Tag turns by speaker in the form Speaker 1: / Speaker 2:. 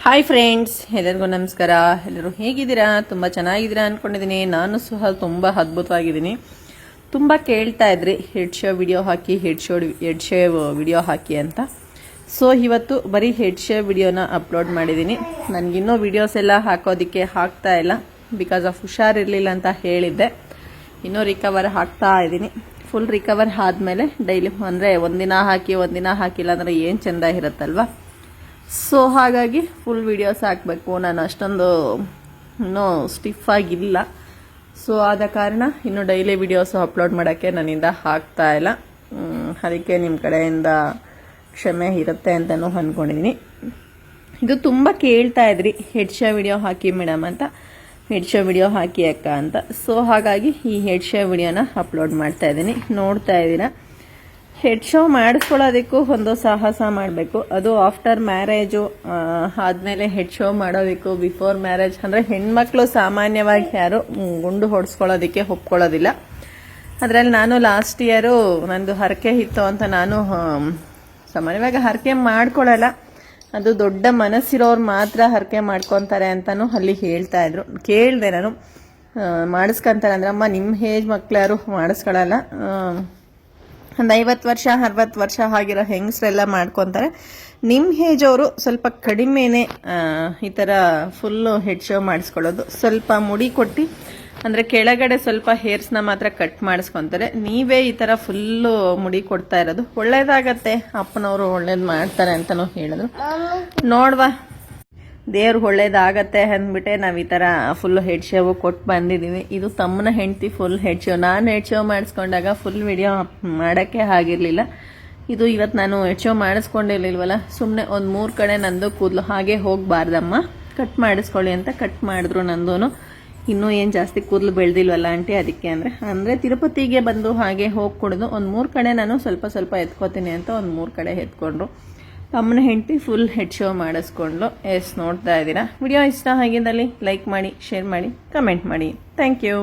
Speaker 1: Hi friends, ಎಲ್ಲರಿಗೂ ನಮಸ್ಕಾರ. ಎಲ್ಲರೂ ಹೇಗಿದ್ದೀರಾ? ತುಂಬ ಚೆನ್ನಾಗಿದ್ದೀರಾ ಅಂದ್ಕೊಂಡಿದ್ದೀನಿ. ನಾನು ಸಹ ತುಂಬ ಅದ್ಭುತವಾಗಿದ್ದೀನಿ. ತುಂಬ ಕೇಳ್ತಾ ಇದ್ರಿ ಹೆಡ್ ಶೇವ್ ವಿಡಿಯೋ ಹಾಕಿ, ಹೆಡ್ ಶೇವ್ ವಿಡಿಯೋ ಹಾಕಿ ಅಂತ. ಸೊ ಇವತ್ತು ಬರೀ ಹೆಡ್ ಶೇವ್ ವಿಡಿಯೋನ ಅಪ್ಲೋಡ್ ಮಾಡಿದ್ದೀನಿ. ನನಗಿನ್ನೂ ವಿಡಿಯೋಸ್ ಎಲ್ಲ ಹಾಕೋದಕ್ಕೆ ಆಗ್ತಾ ಇಲ್ಲ, ಬಿಕಾಸ್ ಆಫ್ ಹುಷಾರಿರಲಿಲ್ಲ ಅಂತ ಹೇಳಿದ್ದೆ. ಇನ್ನೂ ರಿಕವರ್ ಆಗ್ತಾ ಇದ್ದೀನಿ. ಫುಲ್ ರಿಕವರ್ ಆದಮೇಲೆ ಡೈಲಿ ಅಂದರೆ ಒಂದಿನ ಹಾಕಿ ಒಂದಿನ ಹಾಕಿಲ್ಲ ಅಂದರೆ ಏನು ಚೆಂದ ಇರುತ್ತಲ್ವ. ಸೊ ಹಾಗಾಗಿ ಫುಲ್ ವೀಡಿಯೋಸ್ ಹಾಕಬೇಕು. ನಾನು ಅಷ್ಟೊಂದು ಇನ್ನೂ ಸ್ಟಿಫ್ ಆಗಿಲ್ಲ. ಸೊ ಆದ ಕಾರಣ ಇನ್ನು ಡೈಲಿ ವಿಡಿಯೋಸ್ ಅಪ್ಲೋಡ್ ಮಾಡೋಕ್ಕೆ ನನ್ನಿಂದ ಆಗ್ತಾ ಇಲ್ಲ. ಅದಕ್ಕೆ ನಿಮ್ಮ ಕಡೆಯಿಂದ ಕ್ಷಮೆ ಇರುತ್ತೆ ಅಂತಲೂ ಅಂದ್ಕೊಂಡಿದ್ದೀನಿ. ಇದು ತುಂಬ ಕೇಳ್ತಾ ಇದ್ರಿ ಹೆಡ್ ಶೇವ್ ವಿಡಿಯೋ ಹಾಕಿ ಮೇಡಮ್ ಅಂತ, ಹೆಡ್ ಶೇವ್ ವಿಡಿಯೋ ಹಾಕಿ ಅಕ್ಕ ಅಂತ. ಸೊ ಹಾಗಾಗಿ ಈ ಹೆಡ್ ಶೇವ್ ವಿಡಿಯೋನ ಅಪ್ಲೋಡ್ ಮಾಡ್ತಾ ಇದ್ದೀನಿ. ನೋಡ್ತಾ ಇದ್ದೀರಾ, ಹೆಡ್ ಶೋ ಮಾಡಿಸ್ಕೊಳ್ಳೋದಕ್ಕೂ ಒಂದು ಸಾಹಸ ಮಾಡಬೇಕು. ಅದು ಆಫ್ಟರ್ ಮ್ಯಾರೇಜು ಆದಮೇಲೆ ಹೆಡ್ ಶೋ ಮಾಡೋದಕ್ಕೂ ಬಿಫೋರ್ ಮ್ಯಾರೇಜ್ ಅಂದರೆ ಹೆಣ್ಮಕ್ಳು ಸಾಮಾನ್ಯವಾಗಿ ಯಾರು ಗುಂಡು ಹೊಡೆಸ್ಕೊಳ್ಳೋದಕ್ಕೆ ಒಪ್ಕೊಳ್ಳೋದಿಲ್ಲ. ಅದರಲ್ಲಿ ನಾನು ಲಾಸ್ಟ್ ಇಯರು ನಂದು ಹರಕೆ ಇತ್ತು ಅಂತ ನಾನು ಸಾಮಾನ್ಯವಾಗಿ ಹರಕೆ ಮಾಡ್ಕೊಳ್ಳಲ್ಲ. ಅದು ದೊಡ್ಡ ಮನಸ್ಸಿರೋರು ಮಾತ್ರ ಹರಕೆ ಮಾಡ್ಕೊತಾರೆ ಅಂತಲೂ ಅಲ್ಲಿ ಹೇಳ್ತಾ ಇದ್ರು. ಕೇಳಿದೆ ನಾನು, ಮಾಡಿಸ್ಕೊಂತಾರೆ ಅಂದ್ರೆ ಅಮ್ಮ ನಿಮ್ಮ ಏಜ್ ಮಕ್ಳು ಯಾರು ಮಾಡಿಸ್ಕೊಳ್ಳಲ್ಲ, ಒಂದು 50 ವರ್ಷ 60 ವರ್ಷ ಆಗಿರೋ ಹೆಂಗಸ್ರೆಲ್ಲ ಮಾಡ್ಕೊತಾರೆ. ನಿಮ್ಮ ಏಜ್ ಅವರು ಸ್ವಲ್ಪ ಕಡಿಮೆನೇ ಈ ಥರ ಫುಲ್ಲು ಹೆಡ್ ಶೇವ್ ಮಾಡಿಸ್ಕೊಳ್ಳೋದು. ಸ್ವಲ್ಪ ಮುಡಿ ಕೊಟ್ಟು ಅಂದರೆ ಕೆಳಗಡೆ ಸ್ವಲ್ಪ ಹೇರ್ಸ್ನ ಮಾತ್ರ ಕಟ್ ಮಾಡಿಸ್ಕೊತಾರೆ. ನೀವೇ ಈ ಥರ ಫುಲ್ಲು ಮುಡಿ ಕೊಡ್ತಾ ಇರೋದು ಒಳ್ಳೇದಾಗತ್ತೆ, ಅಪ್ಪನವರು ಒಳ್ಳೇದು ಮಾಡ್ತಾರೆ ಅಂತಲೂ ಹೇಳಿದ್ರು. ನೋಡ್ವಾ, ದೇವ್ರು ಒಳ್ಳೇದಾಗತ್ತೆ ಅಂದ್ಬಿಟ್ಟೆ ನಾವು ಈ ಥರ ಫುಲ್ ಹೆಡ್ ಶೇವ್ ಕೊಟ್ಟು ಬಂದಿದ್ದೀವಿ. ಇದು ತಮ್ಮನ ಹೆಂಡತಿ ಫುಲ್ ಹೆಡ್ ಶೇವ್. ನಾನು ಹೆಡ್ ಶೇವ್ ಮಾಡಿಸ್ಕೊಂಡಾಗ ಫುಲ್ ವಿಡಿಯೋ ಮಾಡೋಕ್ಕೆ ಆಗಿರಲಿಲ್ಲ. ಇದು ಇವತ್ತು ನಾನು ಹೆಡ್ ಶೇವ್ ಮಾಡಿಸ್ಕೊಂಡಿರ್ಲಿಲ್ವಲ್ಲ, ಸುಮ್ಮನೆ ಒಂದು 3 ಕಡೆ ನಂದು ಕೂದಲು ಹಾಗೆ ಹೋಗಬಾರ್ದಮ್ಮ, ಕಟ್ ಮಾಡಿಸ್ಕೊಳ್ಳಿ ಅಂತ ಕಟ್ ಮಾಡಿದ್ರು. ನಂದು ಇನ್ನೂ ಏನು ಜಾಸ್ತಿ ಕೂದಲು ಬೆಳೆದಿಲ್ವಲ್ಲ ಆಂಟಿ, ಅದಕ್ಕೆ ಅಂದರೆ ತಿರುಪತಿಗೆ ಬಂದು ಹಾಗೆ ಹೋಗಿ ಕೊಡೋದು ಒಂದು 3 ಕಡೆ ನಾನು ಸ್ವಲ್ಪ ಸ್ವಲ್ಪ ಎತ್ಕೋತೀನಿ ಅಂತ ಒಂದು 3 ಕಡೆ ಎತ್ಕೊಂಡ್ರು. ತಮ್ಮನ ಹೆಂಡತಿ ಫುಲ್ ಹೆಡ್ ಶೋ ಮಾಡಿಸ್ಕೊಂಡು. ನೋಡ್ತಾ ಇದ್ದೀರಾ. ವಿಡಿಯೋ ಇಷ್ಟ ಆಗಿದ್ದಲ್ಲಿ ಲೈಕ್ ಮಾಡಿ, ಶೇರ್ ಮಾಡಿ, ಕಮೆಂಟ್ ಮಾಡಿ. Thank you.